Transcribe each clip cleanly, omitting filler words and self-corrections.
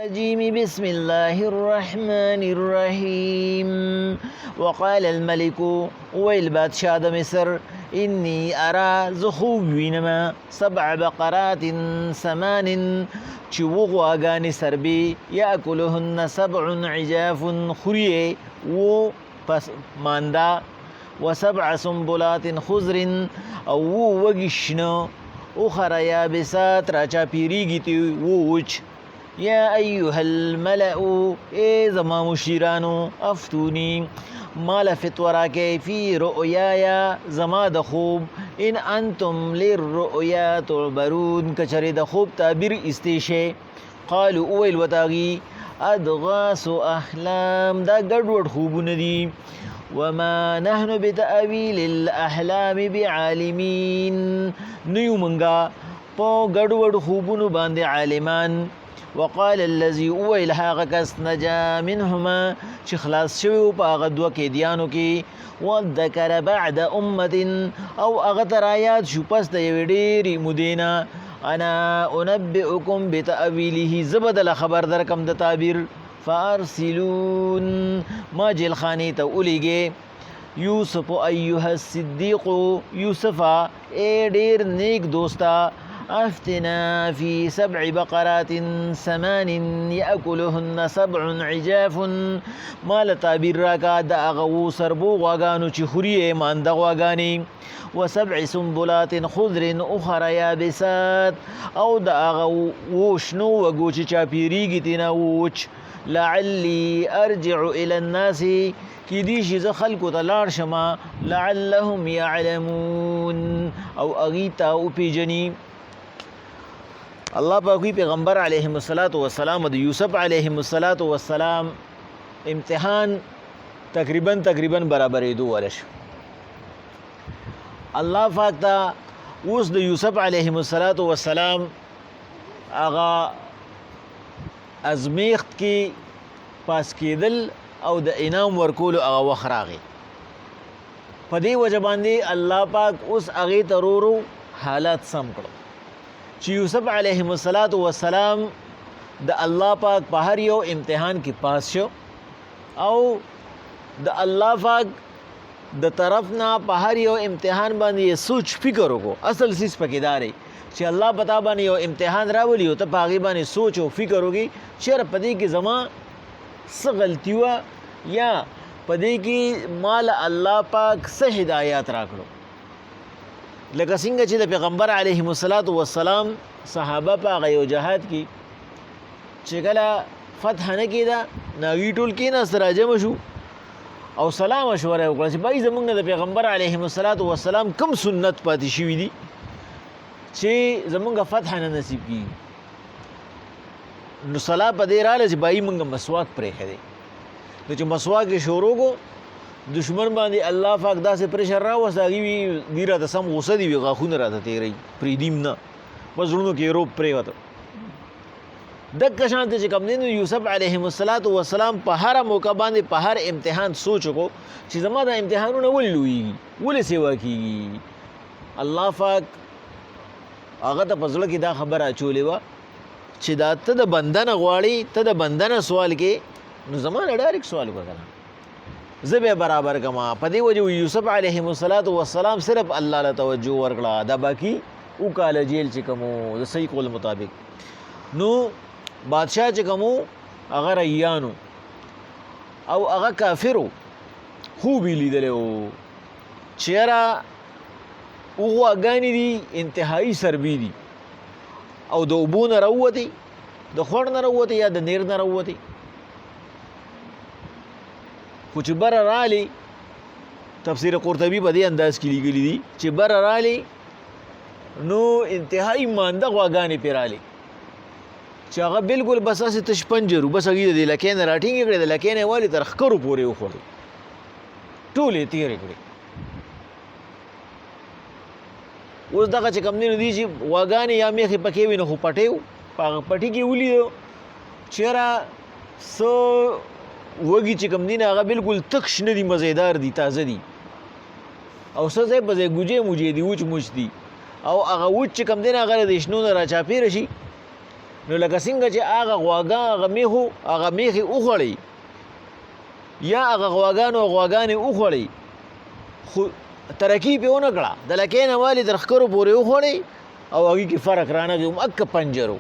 الرجيم بسم الله الرحمن الرحيم وقال الملك والبادشاه د مصر إني أرى زخوب وینما 7 بقرات 8 چې وغواګانې سربې یاکلهن 7 عجاف خوریې و پس ماندا و7 سنبلات خضر او وګشنو اخر یابسات راچا پیریږي تی ووچ یا ایها الملأ ای زما مشیرانو افتونی مال فتورا کې فی رؤیایا زما د خوب ان انتم للرؤیا تعبرون کچری د خوب تعبیر استیشه قالوا اویل وتاغي ادغاس احلام دا ګډوډ خوبونه دي وما نحن بتأويل الأحلام بعالمين نیو منگا پو گڑوڑ خوبونو باندې عالمان وقال الذي اویل هاغه کس نجا منهما چې خلاص شوی په هغه دوه قیدیانو کې وذکر بعد امه او هغه تر آیات شو پس د یوې ډېرې مودې نه انا انبئکم بتأویله زبدل خبر درکم د تعبیر فارسلون ما جیل خانی ته اولیږي یوسف ایها الصدیق یوسفا اے ډیر نیک دوستا افتنا فی 7 بقرات 8 یاکلهن 7 عجاف مال تعبیر راکا د اغو سربو غواګانو چې خوري مانده غواګانی و7 سنبلات خضر اخر یابسات او د اغو وشنو وګو چې چاپیریږي تینا وچ لعلی ارجع الى الناس کی دیشی ز خلقو ته لاړ شما لعلهم يعلمون او اغیتا او پیجنی الله پاک پیغمبر علیه الصلاۃ والسلام د یوسف علیه الصلاۃ والسلام امتحان تقریبا برابرې دوه ورش الله پاک تا اوس د یوسف علیه الصلاۃ والسلام اغا ازمیخت کی پاس کېدل او د انعام ورکولو هغه وخت راغی په دې وجه باندې الله پاک اوس هغې ته ورو حالات سم کړو چې یوسف علیه السلام د الله پاک په هر یو امتحان کې پاس شو او د الله پاک د طرف نه په هر یو امتحان باندې سوچ فکر وکړو اصل سیس پکې داري چې الله پتا باندې یو امتحان راولي او ته په هغې باندې سوچ او فکر وکړي چېرې په دې کې زما څه غلطي وه یا په دې کې مال الله پاک څه هدایات راکړو لکه څنګه چې د پیغمبر علیه السلام صحابه په هغه یو جهاد کې چې کله فتح نه کېده نو هغوی ټول کېناست راجمع شو او سلام مشوره وکړه چې بای زمونږ د پیغمبر علیه السلام کوم سنت پاتې شوي دي چې زمونږ فتح نه نصیب کېږي نو صلاح په دې راغله چې بای مونږ مسواک پرېښی دی نو چې مسواک یې شروع کو دشمن باندې الله پاک داسې پرېشر راوست هغوی وي دوی راته سم غوسه دي وي غاښونه راته تېروي پرېږدي نه بس زړونو کې روب پرېوته دغه شانته چې کوم دی نو یوسف علیه السلام په هره موقع باندې په هر امتحان سوچ وکړو چې زما دا امتحانونه ولې لویږي ولې سیوا کېږي الله پاک هغه ته په زړه کې دا خبره اچولې وه چې دا ته د بنده نه غواړې ته د بنده نه سوال کې نو زما نه ډایرکټ سوال وکړه که نه زه به برابر کما په دې وجه یوسف علیه السلام صرف الله له توجه ورکړه دا باقي وکاله جیل چې کوم د صحیح قول مطابق نو بادشاہ چې کوم هغه ریانو او هغه کافرو خوب یې لیدلی و چېره غواګانې دي انتهایي سربي دي او د اوبو نه راووتې د خوړ نه راووتې یا د نیر نه راووتې خو چې بره رالی تفسیر قرطبي په دې انداز کې لیکلي دي چې بره رالی نو انتهایي مانده غواګانې پرې رالی چې هغه بلکل بس هسې تش پنجرو بس هغوی د دې لکۍ نه راټینګې کړې د لکۍ نه یې والې تر ښکرو پورې وخوړې ټولې یې تېرې کړې اوس دغه چې کوم دی نو دي چې غواګانې یا میخې پکې وي نو خو پټۍ و په هغه پټي کې ولیدو چېرې څه وږي چې کوم دي نه هغه بلکل تک شنه دي مزیدار دي تازه دي او څه ځای په ځای ګوجې موجې دي وچ موچ دي او هغه وچ چې کوم دی نه هغه د شنو نه راچاپېره شي نو لکه څنګه چې هغه غواګان هغه میخې وخوړئ یا هغه غواګانو غواګانې وخوړئ خو ترقي پې ونه کړه د لکۍ نه والې تر ښکرو پورې وخوړئ او هغې کې فرق رانغی اکه پنجرو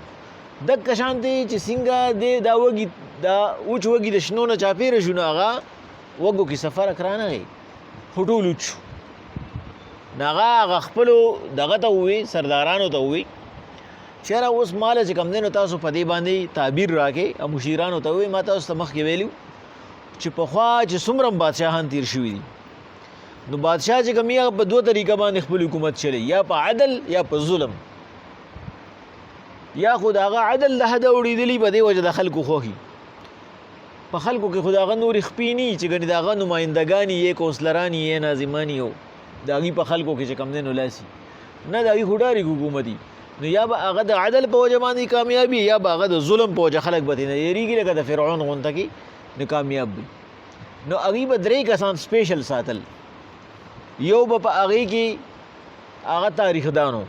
دکه شان دی چې څنګه دی دا وږي دا وچ وږي د شنو نه چاپېره شو نو هغه وږو کې څه فرق رانغی خو ټول وچ شو نو هغه خپلو دغه ته ووایي سردارانو ته ووایي چېره اوس ماله چې کوم دی نو تاسو په دې باندې تعبیر راکړئ او مشیرانو ته ووایي ما تاسو ته مخکې ویلي چې پخوا چې څومره بادشاهان تیر شوي دي نو بادشاه چې کوم هغه په دوه طریقه باندې خپل حکومت چلی یا په عدل یا په ظلم یا خو د هغه عدل د حده وړېدلي په دې وجه د خلکو خوښي په خلکو کې خو د هغه نورې خپې نه وي چې ګنې د هغه نمایندګان یې کونسلران یې ناظمان یې د هغې په خلکو کې چې کوم دی نو لاسي نه د هغې خو ډارې حکومت دي نو یا به هغه د عدل په وجه باندې کامیابي یا به هغه د ظلم په وجه خلک به ترېنه یېرېږي لکه د فرعون غونته کې نو کامیاب وي نو هغې به 3 کسان سپیشل ساتل یو به په هغې کې هغه تاریخدانو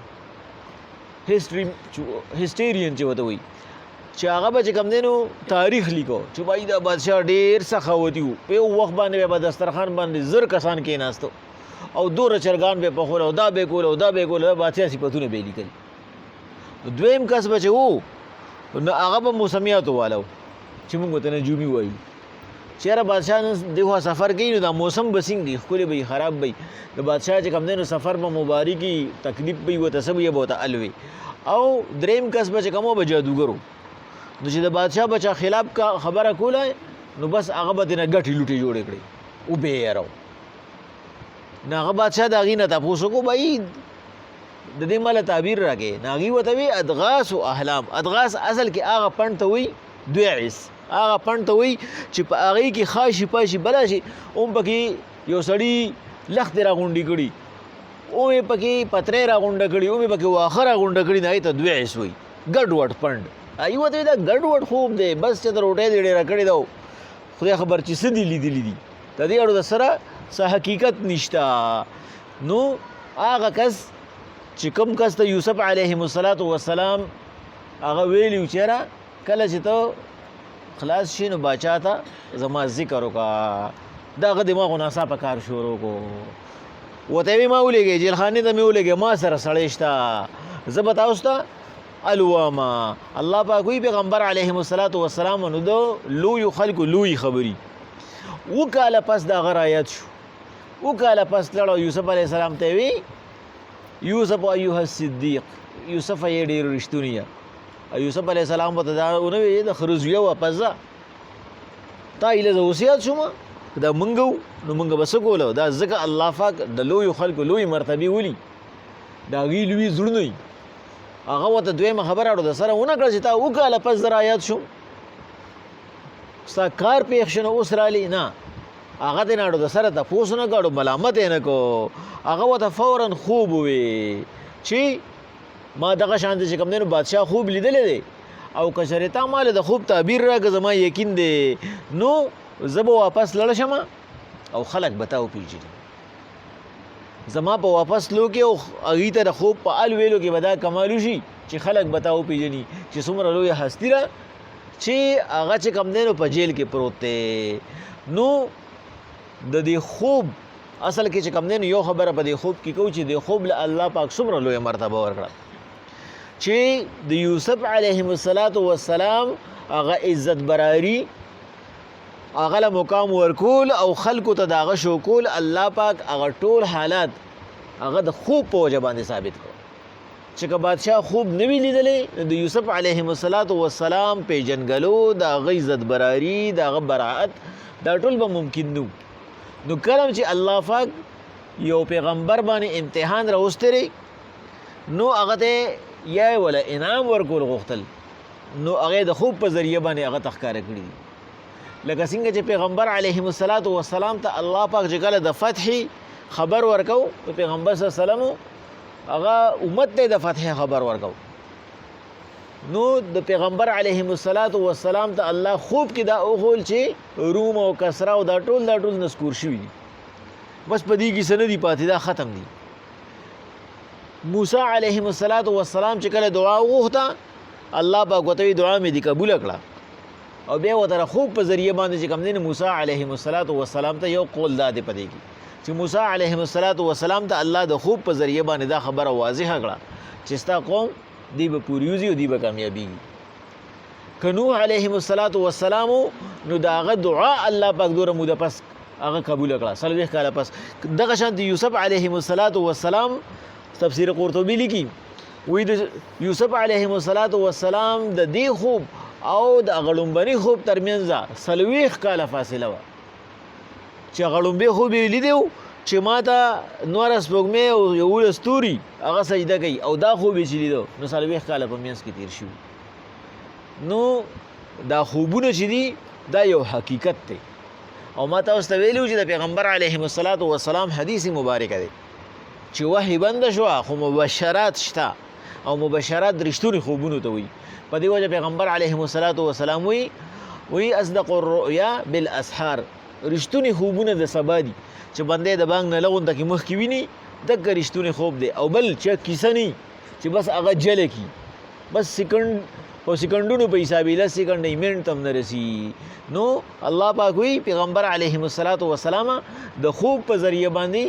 هسټیرین چې ورته وایي چې هغه به چې کوم دی نو تاریخ لیکو چې بھائی دا بادشاه ډېر سخاوتي و په یو وخت باندې به دسترخوان باندې 1000 کسان کېناستو او دوره چرګان به پخول او دا به کول او دا به کول دا بادشاه صفتونه به لیکل دویم کس به چې وو نو هغه به موسمیاتو والو چې موږ ورته نجومي وایو چېره بادشاه نن دغه سفر کوي نو دا موسم به څنګه ښکلی به خراب به د بادشاه چې کوم دی نو سفر به مبارکي تکلیف به ورته څه به یې به ورته الوي او دریم کس به چې کوم به جادوګرو نو چې د بادشاه بچا خلاف کا خبره کوله نو بس هغه به ترېنه ګټې لوټې جوړې کړې وبې یې راو نو هغه بادشاه د هغې نه تپوس وکړو بهی د دې ماله تعبیر راکې نو هغې ورته وایي ادغاس و احلام ادغاس اصل کې هغه پڼ ته وایي دویعس هغه پڼ ته وایي چې په هغې کې خاشي پاشي بلا شي هم پکې یو سړي لختې راغونډې کړي هم یې پکې پترې راغونډه کړي هم یې پکې واښه راغونډه کړي نو هغې ته دویعس وایي ګډ وډ پڼ هغې ورته وایي دا ګډ وډ خوب دی بس چې د روټۍ دې ډېره کړې ده خدای خبر چې څه دي لیدلي دي د دې اړو د سره څه حقیقت نشته نو هغه کس چې کوم کس ته یوسف علیهم السلام هغه ویلي و چېره کله چې ته خلاص شي نو باچا ته زما ذکر وکړه د هغه دماغو ناڅاپه کار شروع کو ورته یې ما ولېږئ جیلخانې ته مې ولېږئ ما سره سړی شته زه به تاسو ته الواما الله پاک وایي پیغمبر علیهم السلام نو د لویو خلکو لوی خبري 2 کاله پس د هغه رایت شو 2 کاله پس لړو یوسف علیه السلام ته وی یوسف ایها الصدیق یوسف یې ډېر رښتونی یوسف علیه السلام ته دا ونه وی د خرزویه واپس ځه تا ایله زه وصیت شوم دا مونږ نو مونږ به څه کولو دا ځکه الله پاک د لویو خلکو لوی مرتبې ولي د هغې لوی زړونه وي هغه ورته دویمه خبره اړو د سره ونه کړه چې تا 2 کاله پس زه رایاد شوم ستا کار پېښ شو نو اوس رالي نه هغه ترې نه اړو د سره تپوس نه کړو ملامت یې نه کو هغه ورته فورا خوب ووی چې ما دغه شانته چې کوم دی نو بادشاه خوب لیدلی دی او که چېرې تا ماله د خوب تعبیر راکړه زما یقین دی نو زه به واپس لړ شم او خلک به تا وپېژني زما په واپس لو کې او هغې ته د خوب په ال ویلو کې به دا کمال وشي چې خلک به تا وپېژني چې څومره لویه هستي ده چې هغه چې کوم دی نو په جیل کې پروت دی نو د دې خوب اصل کې چې کوم دی نو یو خبره په دې خوب کې کوو چې د خوب له الله پاک څومره لویه مرتبه ورکړه چې د یوسف علیهم السلام هغه عزت براری هغه له مقام ورکول او خلکو ته د هغه شو کول الله پاک هغه ټول حالات هغه د خوب په وجه باندې ثابت کړو چې که بادشاه خوب نه وي لیدلی د یوسف علیهم السلام پیژنګلو د هغه عزت براری د هغه براعت دا ټول به ممکن نو نو کله چې الله پاک یو پیغمبر باندې امتحان راوستلی نو هغه ته یا ولا انعام ورکول غوښتل نو هغه د خوب په ذریعه باندې هغه تخکاره کړي دي لکه څنګه چې پیغمبر علیهم السلام ته الله پاک چې کله د فتح خبر ورکو پیغمبر صلی الله علیه وسلم هغه امت ته د فتح خبر ورکو نو د پیغمبر علیهم السلام ته الله خوب کې دا اوغول چې روم او کسرا او دا ټول نسکور شوي دي بس په دې کې څه نه دي پاتې دا ختم دي موسی علیهم السلام چې کله دعا وغوښته الله پاک ورته دعا مې دې قبول کړه او بیا ورته خوب په ذریعه باندې چې کوم دی موسی علیه السلام ته یو قول دا دی په دې کې چې موسی علیه السلام ته الله د خوب په ذریعه باندې دا خبره واضحه کړه چې ستا قوم دی به پوریوزي او دی به کامیابیږي که نوح علیه السلام نو د هغه دعا الله پاک دوره موده پس هغه قبول کړه 40 کاله پس دغه شان د یوسف علیه السلام تفسیر قرطبی لیکي وی د یوسف علیه السلام د دې خوب او د غړومبني خوب ترمنځ 40 کاله فاصله وه چې غړومبي خوب یې لیدو چې ما ته نور سپوږمۍ او یو ستوري هغه سجده کوي او دا خوب یې چې لیدو نو 40 کاله په منځ کې تیر شوي نو دا خوبونه چې دي دا یو حقیقت دی او ما تاسو ته ویلو چې د پیغمبر علیه السلام حدیث مبارکه دی چې وحی بند شو خو مبشرات شته او مبشرات رښتونی خوبونو ته وي په دې وجه پیغمبر علیه السلام وی اصدق الرؤیا بالاسحار رښتونی خوبونه د سبا دي چې بندې د بانګ نه لغون تکي مخ کې ویني دغه رښتونی خوب دی او بل چې کیسه نه چې بس هغه جل کی بس سکند او سکندونو په حساب له سکند ایمنټ تم نه رسی نو الله پاک وی پیغمبر علیه السلام د خوب په ذریعہ باندې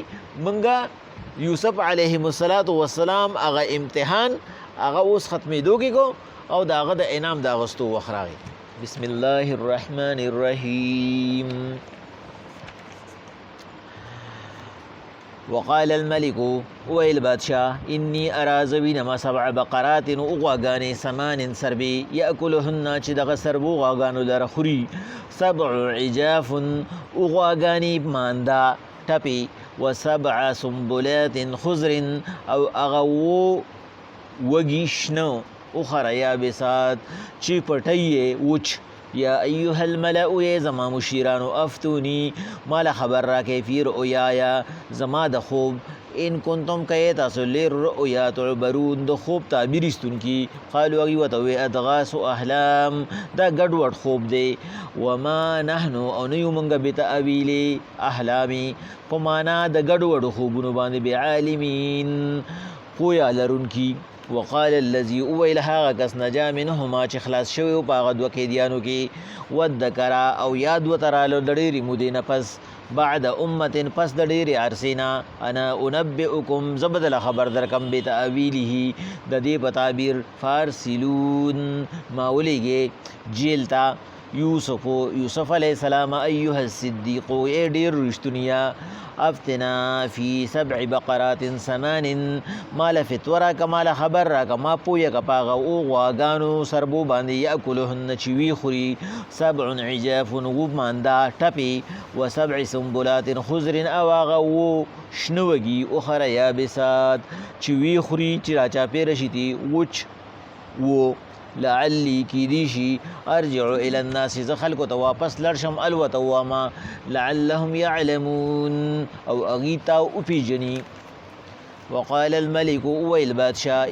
منګه یوسف علیه السلام هغه امتحان هغه اوس ختمېدو کې کو او دا هغه د انعام دا غستو وخراغي بسم الله الرحمن الرحیم وقال الملك ويل بادشاه إني أرى زوينما 7 بقرات وغواغاني 8 سربي يأكلهن چې دغه سربو غواغانو لره خوري 7 عجاف وغواغاني ماندا ټپي و7 سنبلات خضر او اغو وگیشنو اخر یابسات چې پټي وچ یا ایها الملأ یا زما مشیرانو افتونی مال خبر را کیفی رؤیا زما د خوب ان کنتم کای تاسو لیر رؤیا تعبرون د خوب تعبیر استون کی قالوا ای وتو ادغاس احلام دا ګډوډ خوب دی وما نحن او نیو منګ بتاویل احلامی په معنا د ګډوډ خوبونو باندې بعالمین پویا لرون کی وقال الذي اويلها کس نجا منهما چې خلاص شوی او په غدو کې دیانو کې ودکرا او یاد وترالو ډېری مودینه پس بعد امه پس د ډېری عرسینا انا انبئکم زبدل خبر درکم به تعویله د دې په تعبیر فارسلون ما ولېږي جیلتا یوسف علیہ السلام ایها الصدیق ای ډېر رښتونیا افتنا فی 7 بقرات 8 مال فتورا کمال خبر را کما پویا کپاغه او غواګانو سربو باندې یاکلهن چوی خوري 7 عجاف وب ماندا ټپی و7 سنبلات خضر اواغو شنوږي اخر یابسات چوی خوري چې راچا پیرشتي وچ و لعلی کی دیشی ارجع الى الناس زخلق تو واپس لرشم الوتواما لعلهم يعلمون او اغیتا او پیجنی وقال الملك ويل بادشاہ